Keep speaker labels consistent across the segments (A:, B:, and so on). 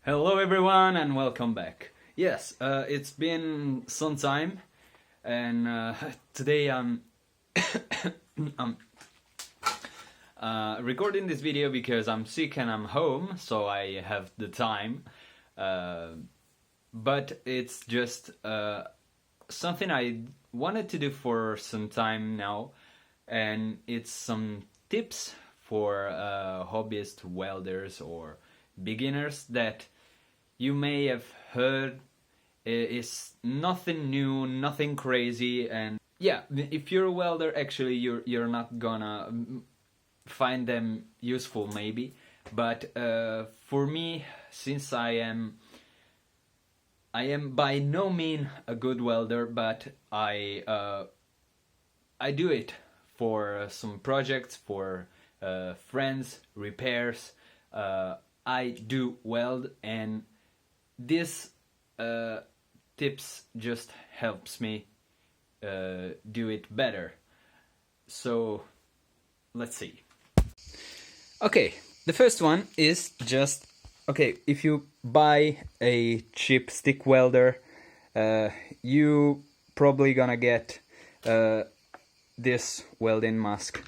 A: Hello everyone and welcome back. Yes, it's been some time and today I'm recording this video because I'm sick and I'm home, so I have the time. But it's just something I wanted to do for some time now, and it's some tips for hobbyist welders or beginners that you may have heard. Is nothing new, nothing crazy, and yeah, if you're a welder, actually you're not gonna find them useful maybe, but for me, since I am by no means a good welder, but I do it for some projects, for friends, repairs. I do weld, and this tips just helps me do it better. So let's see. Okay, the first one is just, okay, if you buy a cheap stick welder, you probably gonna get this welding mask.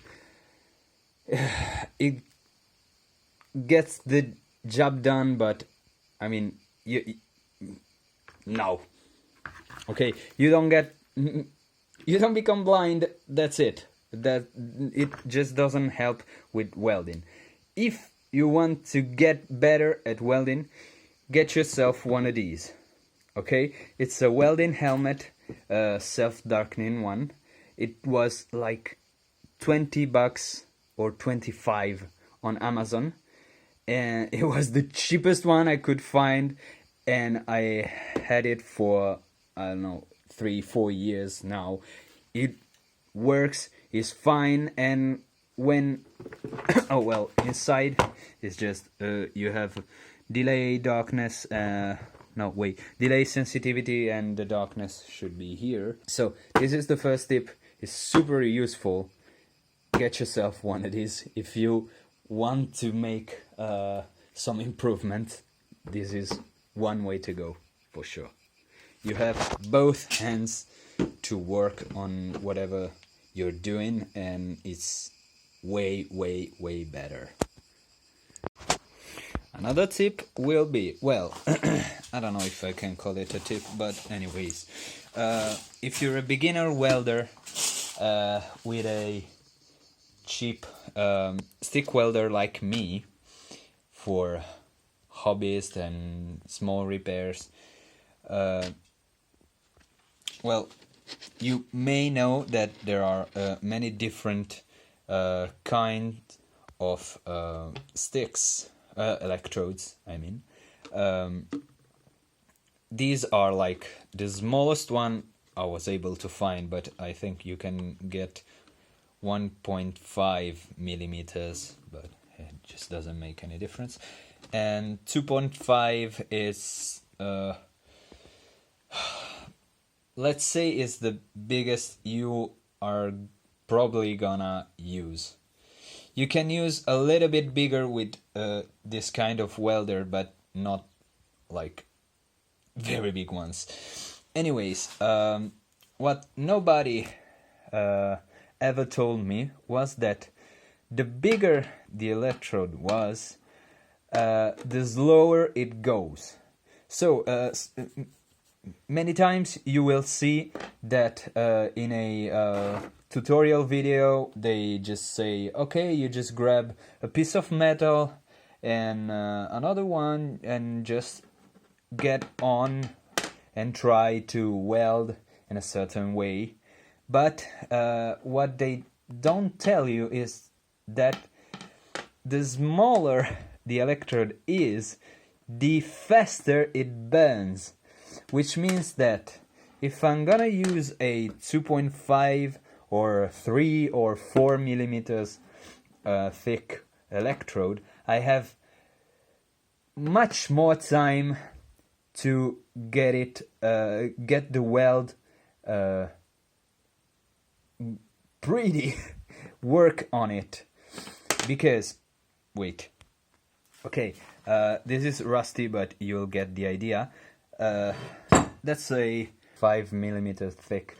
A: It gets the job done, but I mean, no. Okay, you don't become blind, that's it. That it just doesn't help with welding. If you want to get better at welding, get yourself one of these. Okay, it's a welding helmet, self-darkening one. It was like 20 bucks or 25 on Amazon, and it was the cheapest one I could find, and I had it for, I don't know, 3-4 years now. It works, is fine, and when oh well, inside is just you have delay, darkness, delay sensitivity, and the darkness should be here. So this is the first tip. It's super useful. Get yourself one of these if you want to make some improvement. This is one way to go for sure. You have both hands to work on whatever you're doing, and it's way better. Another tip will be, well, I don't know if I can call it a tip, but anyways, if you're a beginner welder with a cheap stick welder like me for hobbyists and small repairs, well, you may know that there are many different kinds of sticks, electrodes, I mean. These are like the smallest one I was able to find, but I think you can get 1.5 millimeters, but it just doesn't make any difference. And 2.5 is let's say is the biggest you are probably gonna use. You can use a little bit bigger with this kind of welder, but not like very big ones. Anyways, what nobody ever told me was that the bigger the electrode was, the slower it goes. So many times you will see that in a tutorial video they just say, okay, you just grab a piece of metal and another one and just get on and try to weld in a certain way. But what they don't tell you is that the smaller the electrode is, the faster it burns. Which means that if I'm gonna use a 2.5 or 3 or 4 millimeters thick electrode, I have much more time to get the weld pretty work on it, because wait, okay, this is rusty, but you'll get the idea. That's a 5mm thick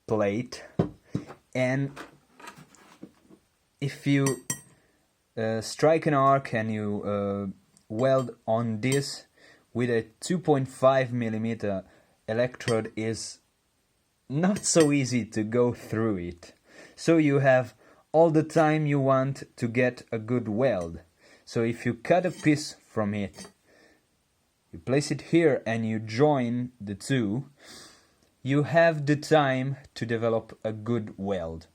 A: plate, and if you strike an arc and you weld on this with a 2.5mm electrode, is not so easy to go through it. So you have all the time you want to get a good weld. So if you cut a piece from it, you place it here and you join the two, you have the time to develop a good weld.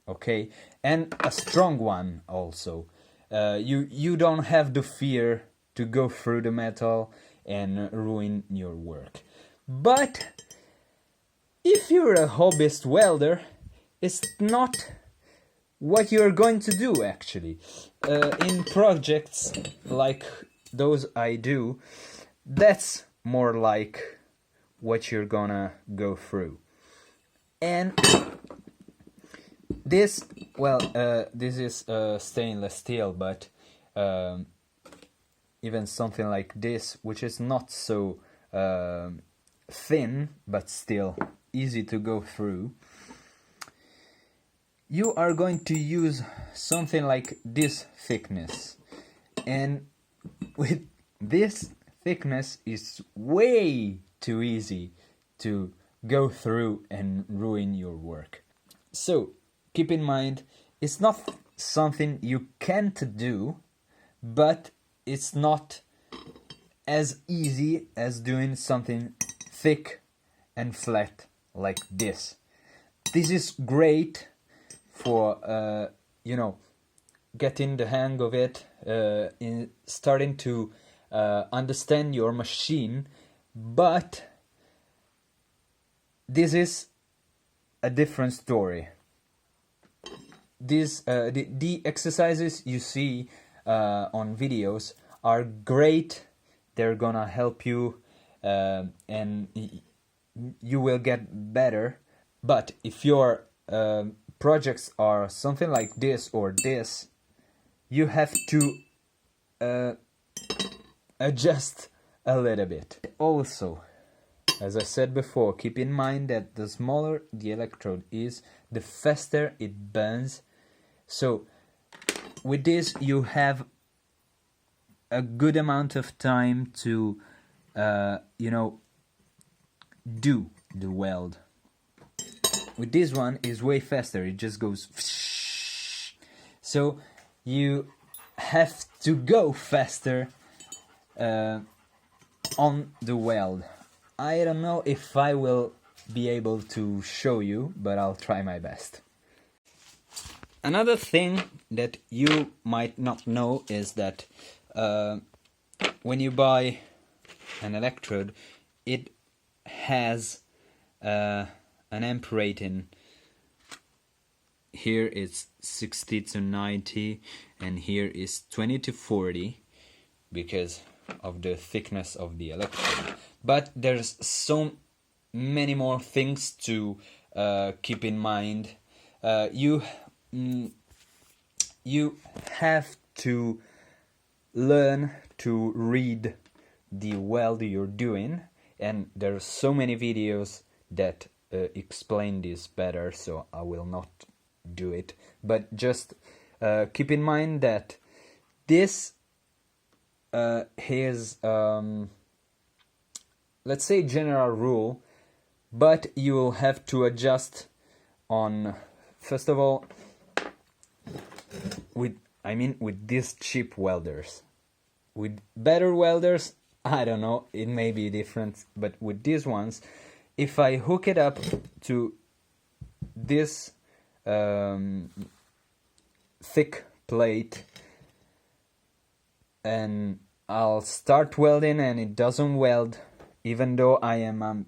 A: Okay, and a strong one also. You don't have the fear to go through the metal and ruin your work. But if you're a hobbyist welder, it's not what you're going to do actually. In projects like those I do, that's more like what you're gonna go through. And this, well, this is stainless steel, but even something like this, which is not so thin, but still easy to go through, you are going to use something like this thickness. And with this thickness, is way too easy to go through and ruin your work. So keep in mind, it's not something you can't do, but it's not as easy as doing something thick and flat like this. This is great for getting the hang of it, in starting to understand your machine, but this is a different story. This the exercises you see on videos are great. They're gonna help you, and you will get better. But if your projects are something like this or this, you have to adjust a little bit. Also, as I said before, keep in mind that the smaller the electrode is, the faster it burns. So with this you have a good amount of time to do the weld. With this one is way faster, it just goes so you have to go faster on the weld. I don't know if I will be able to show you, but I'll try my best. Another thing that you might not know is that when you buy an electrode, it has an amp rating. Here it's 60 to 90 and here is 20 to 40 because of the thickness of the electrode. But there's so many more things to keep in mind. You have to learn to read the weld you're doing, and there are so many videos that explain this better, so I will not do it. But just keep in mind that this is let's say general rule, but you will have to adjust on, first of all, with these cheap welders. With better welders, I don't know, it may be different, but with these ones, if I hook it up to this thick plate and I'll start welding and it doesn't weld, even though I am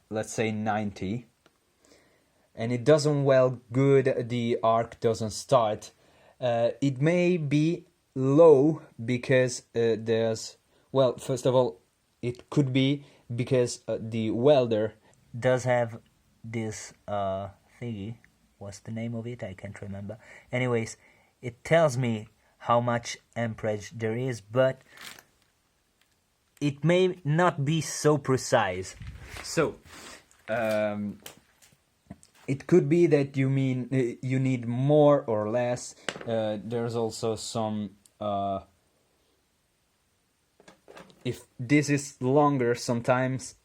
A: let's say 90, and it doesn't weld good, the arc doesn't start, it may be low because there's Well, first of all, it could be because the welder
B: does have this thingy. What's the name of it? I can't remember. Anyways, it tells me how much amperage there is, but it may not be so precise.
A: So, it could be that you need more or less. There's also some. If this is longer sometimes,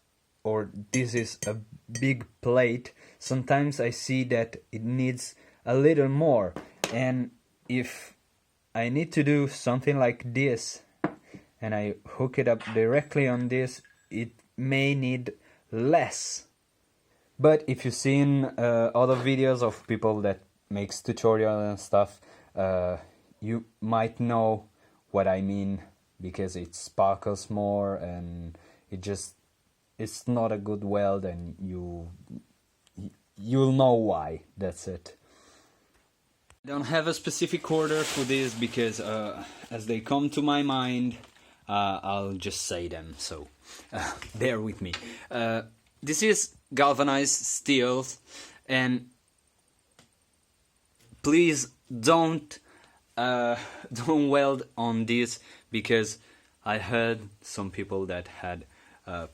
A: or this is a big plate, sometimes I see that it needs a little more. And if I need to do something like this, and I hook it up directly on this, it may need less. But if you've seen other videos of people that makes tutorial and stuff, you might know what I mean, because it sparkles more and it's not a good weld, and you'll know why. That's it. I don't have a specific order for this because as they come to my mind, I'll just say them, so bear with me. This is Galvanized Steels, and please don't weld on this, because I heard some people that had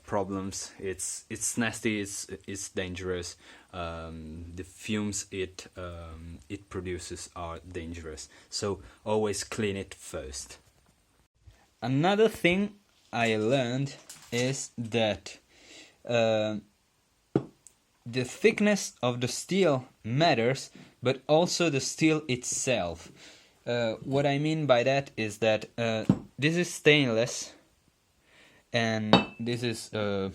A: problems. It's nasty. It's dangerous. The fumes it produces are dangerous. So always clean it first. Another thing I learned is that the thickness of the steel matters, but also the steel itself. What I mean by that is that this is stainless, and this is I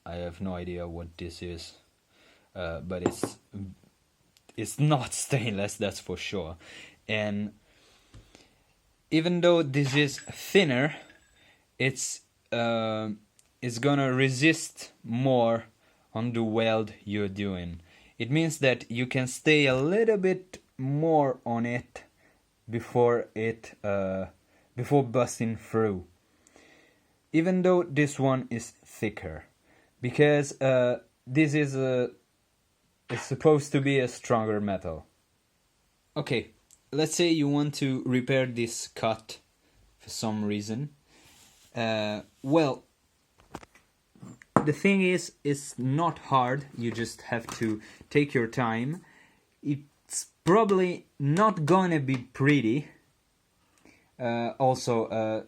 A: have no idea what this is, but it's not stainless, that's for sure. And even though this is thinner, it's gonna resist more on the weld you're doing. It means that you can stay a little bit more on it before busting through, even though this one is thicker, because this is supposed to be a stronger metal. Okay, let's say you want to repair this cut for some reason. Well, the thing is, it's not hard. You just have to take your time. It's probably not gonna be pretty. Also,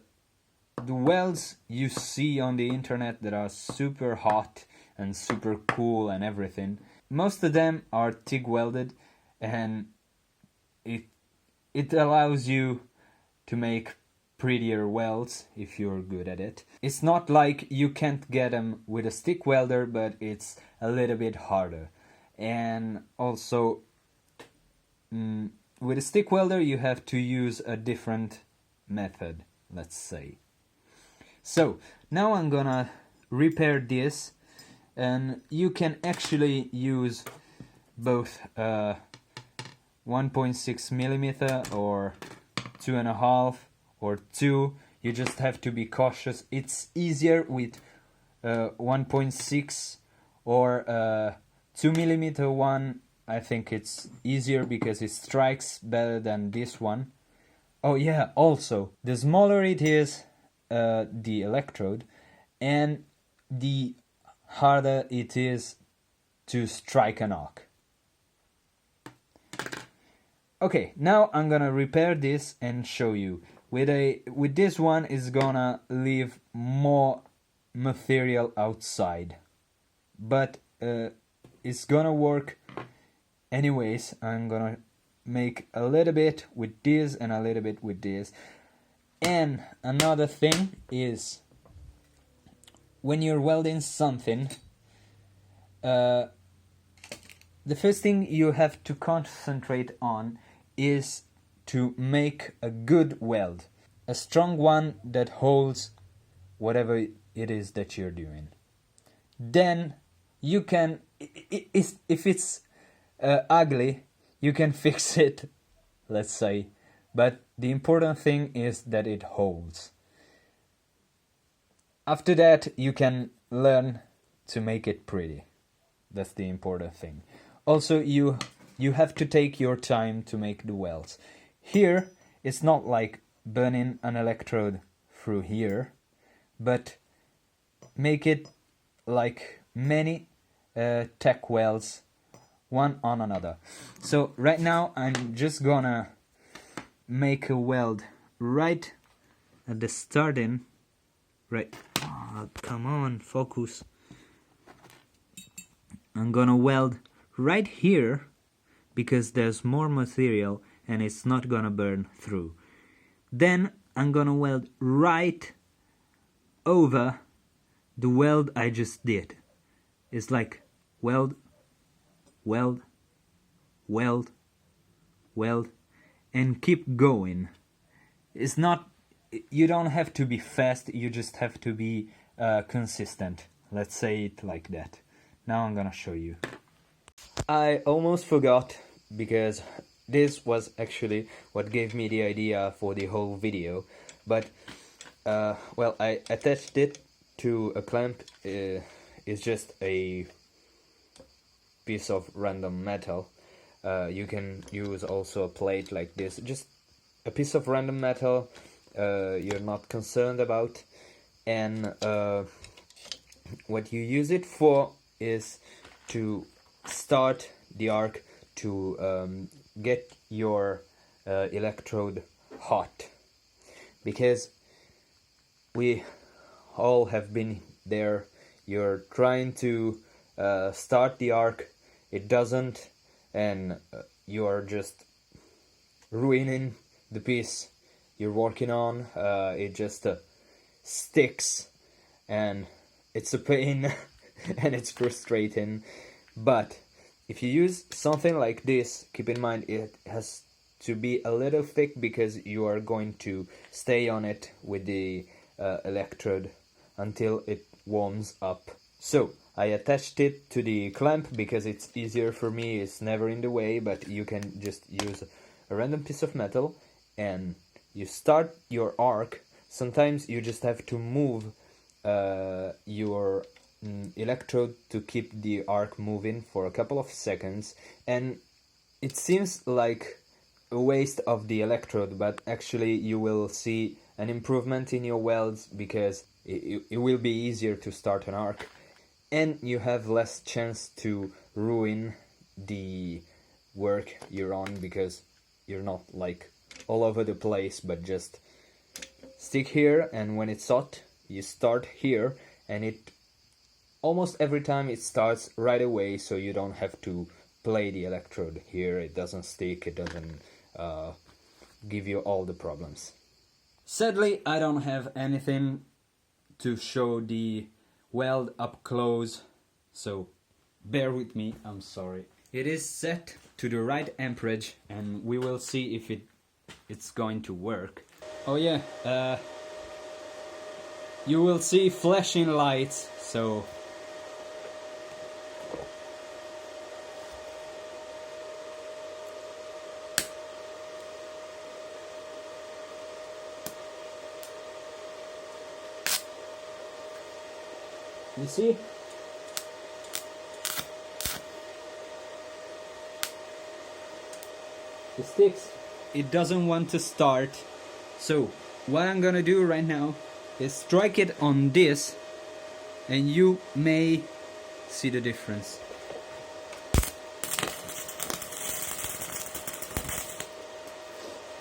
A: the welds you see on the internet that are super hot and super cool and everything, most of them are TIG welded, and it allows you to make prettier welds if you're good at it. It's not like you can't get them with a stick welder, but it's a little bit harder. And also, with a stick welder you have to use a different method, let's say. So now I'm gonna repair this, and you can actually use both 1.6 millimeter or 2.5 or 2. You just have to be cautious. It's easier with 1.6 or 2 millimeter one. I think it's easier because it strikes better than this one. Oh yeah, also, the smaller it is, the electrode, and the harder it is to strike an arc. Okay, now I'm gonna repair this and show you. With this one, is gonna leave more material outside, but it's gonna work anyways. I'm gonna make a little bit with this and a little bit with this. And another thing is, when you're welding something, the first thing you have to concentrate on is to make a good weld, a strong one that holds whatever it is that you're doing. Then you can, if it's ugly, you can fix it, let's say, but the important thing is that it holds. After that, you can learn to make it pretty. That's the important thing. Also, you have to take your time to make the welds. Here, it's not like burning an electrode through here, but make it like many tack welds, one on another. So right now I'm just gonna make a weld right at the starting, right, come on, focus. I'm gonna weld right here because there's more material and it's not gonna burn through. Then I'm gonna weld right over the weld I just did. It's like weld, weld, weld, weld, and keep going. It's not, you don't have to be fast, you just have to be consistent. Let's say it like that. Now I'm gonna show you. I almost forgot, because this was actually what gave me the idea for the whole video, but well, I attached it to a clamp. It's just a piece of random metal. You can use also a plate like this, just a piece of random metal you're not concerned about. And what you use it for is to start the arc, to get your electrode hot, because we all have been there. You're trying to start the arc, it doesn't, and you are just ruining the piece you're working on. It just sticks, and it's a pain and it's frustrating. But if you use something like this, keep in mind it has to be a little thick, because you are going to stay on it with the electrode until it warms up. So I attached it to the clamp because it's easier for me, it's never in the way, but you can just use a random piece of metal and you start your arc. Sometimes you just have to move your electrode to keep the arc moving for a couple of seconds, and it seems like a waste of the electrode, but actually you will see an improvement in your welds, because it will be easier to start an arc, and you have less chance to ruin the work you're on, because you're not like all over the place, but just stick here, and when it's hot you start here, and it almost every time it starts right away, so you don't have to play the electrode here. It doesn't stick, it doesn't give you all the problems. Sadly, I don't have anything to show the weld up close, so bear with me, I'm sorry. It is set to the right amperage, and we will see if it's going to work. Oh yeah, you will see flashing lights, so you see? It sticks. It doesn't want to start. So what I'm gonna do right now is strike it on this, and you may see the difference.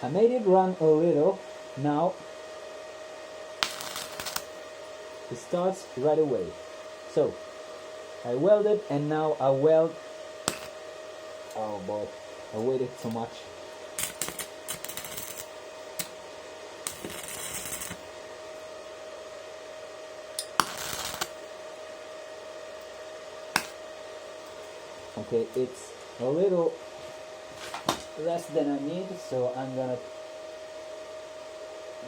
A: I made it run a little. Now it starts right away. So I welded, and now I weld. Oh boy, I waited so much. Okay, it's a little less than I need, so I'm gonna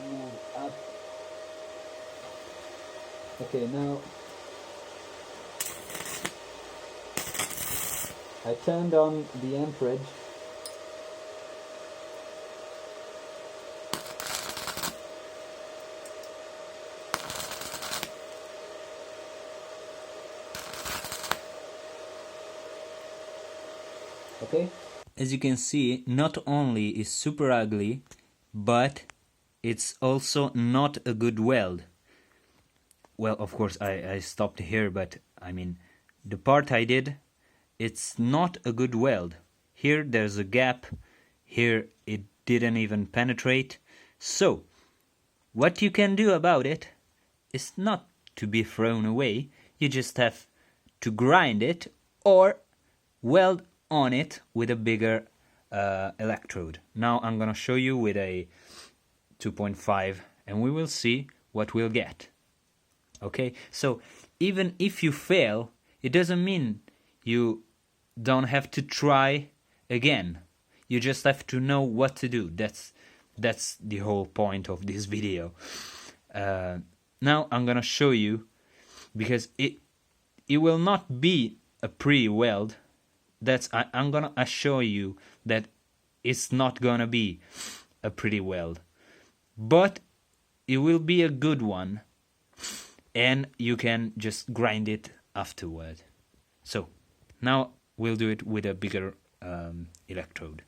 A: move up. Okay, now I turned on the amperage. Okay? As you can see, not only is super ugly, but it's also not a good weld. Well, of course, I stopped here, but I mean, the part I did, it's not a good weld. Here there's a gap, here it didn't even penetrate. So, what you can do about it is not to be thrown away, you just have to grind it or weld on it with a bigger electrode. Now I'm gonna show you with a 2.5 and we will see what we'll get. Okay, so even if you fail, it doesn't mean you don't have to try again. You just have to know what to do. That's the whole point of this video. Now I'm gonna show you, because it will not be a pre-weld. I'm gonna assure you that it's not gonna be a pretty weld, but it will be a good one, and you can just grind it afterward. So now we'll do it with a bigger electrode.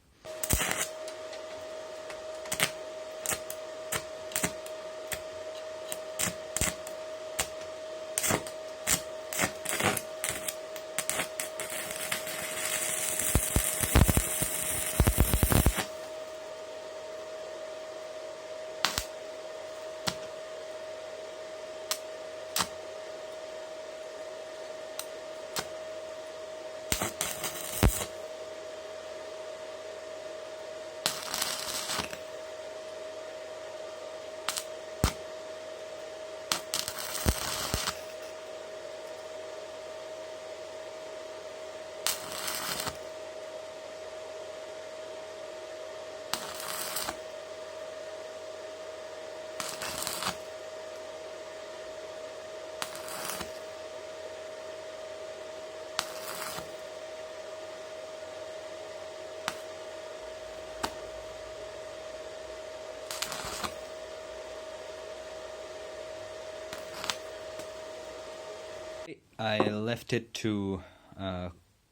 A: I left it to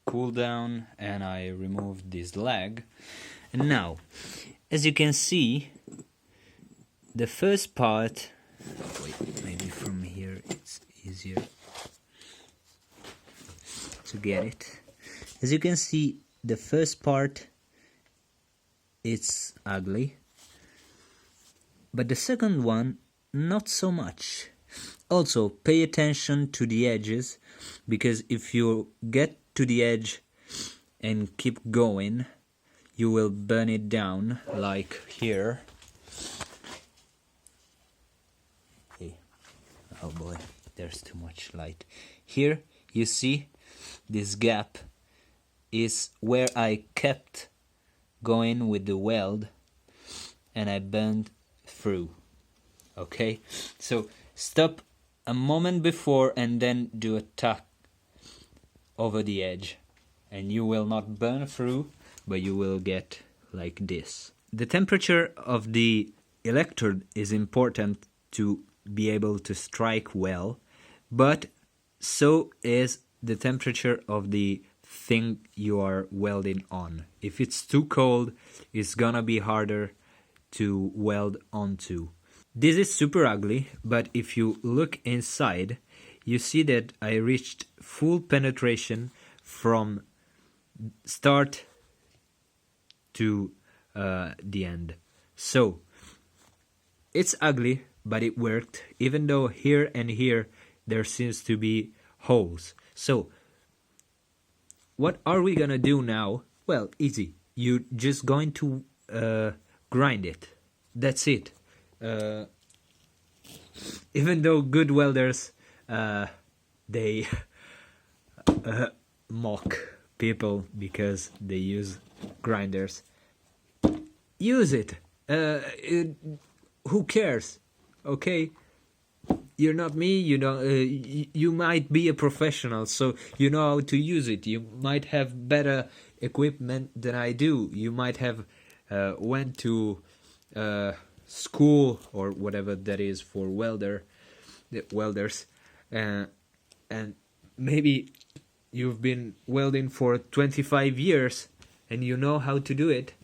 A: cool down and I removed this leg. And now, as you can see, the first part, wait, maybe from here it's easier to get it. As you can see, the first part, it's ugly, but the second one, not so much. Also, pay attention to the edges, because if you get to the edge and keep going, you will burn it down, like here. Okay. Oh boy, there's too much light. Here, you see, this gap is where I kept going with the weld, and I burned through. Okay, so stop a moment before and then do a tuck over the edge, and you will not burn through, but you will get like this. The temperature of the electrode is important to be able to strike well, but so is the temperature of the thing you are welding on. If it's too cold, it's gonna be harder to weld onto. This is super ugly, but if you look inside, you see that I reached full penetration from start to the end. So, it's ugly, but it worked, even though here and here there seems to be holes. So, what are we gonna do now? Well, easy. You're just going to grind it. That's it. Even though good welders, they mock people because they use grinders. Use it. Who cares? Okay, you're not me. You don't. You might be a professional, so you know how to use it. You might have better equipment than I do. You might have went to school or whatever that is for welders, and maybe you've been welding for 25 years, and you know how to do it,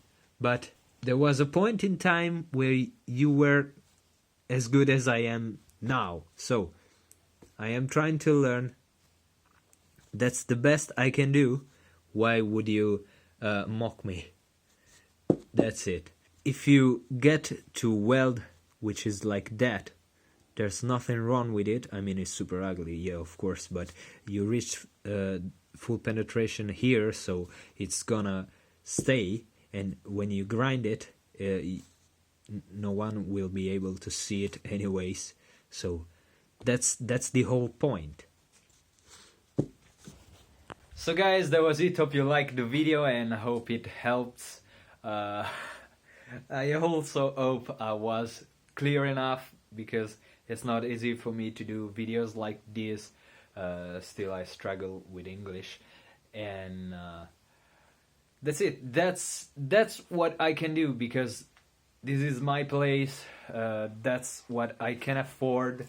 A: but there was a point in time where you were as good as I am now. So I am trying to learn. That's the best I can do. Why would you mock me? That's it. If you get to weld, which is like that, there's nothing wrong with it. I mean, it's super ugly, yeah, of course, but you reach full penetration here, so it's gonna stay, and when you grind it, no one will be able to see it anyways. So that's the whole point. So guys, that was it. Hope you liked the video and I hope it helps. I also hope I was clear enough, because it's not easy for me to do videos like this. Still I struggle with English, and that's it. That's what I can do, because this is my place. That's what I can afford.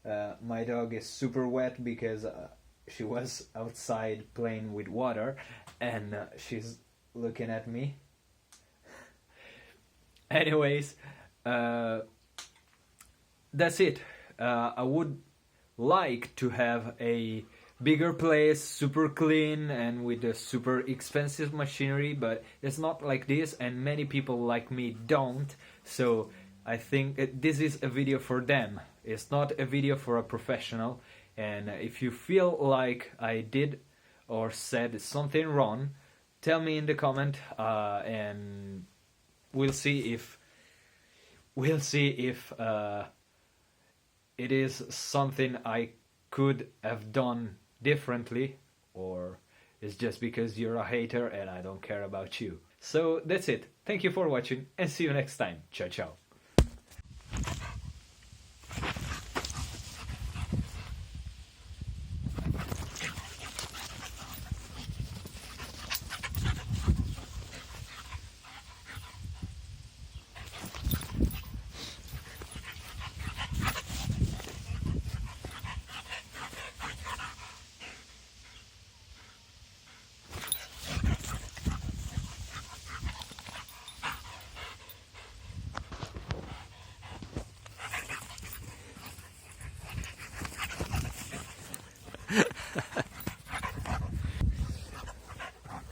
A: My dog is super wet because she was outside playing with water, and she's looking at me. Anyways, that's it. I would like to have a bigger place, super clean and with a super expensive machinery, but it's not like this, and many people like me don't. So I think this is a video for them. It's not a video for a professional. And if you feel like I did or said something wrong, tell me in the comment, and we'll see if it is something I could have done differently, or it's just because you're a hater and I don't care about you. So that's it. Thank you for watching, and see you next time. Ciao, ciao.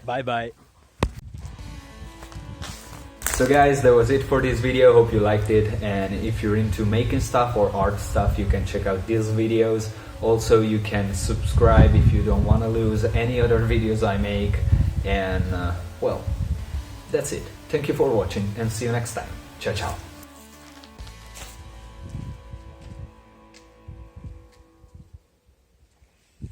A: Bye bye. So guys, that was it for this video. Hope you liked it, and if you're into making stuff or art stuff, you can check out these videos. Also, you can subscribe if you don't want to lose any other videos I make. And well, that's it. Thank you for watching, and see you next time. Ciao ciao.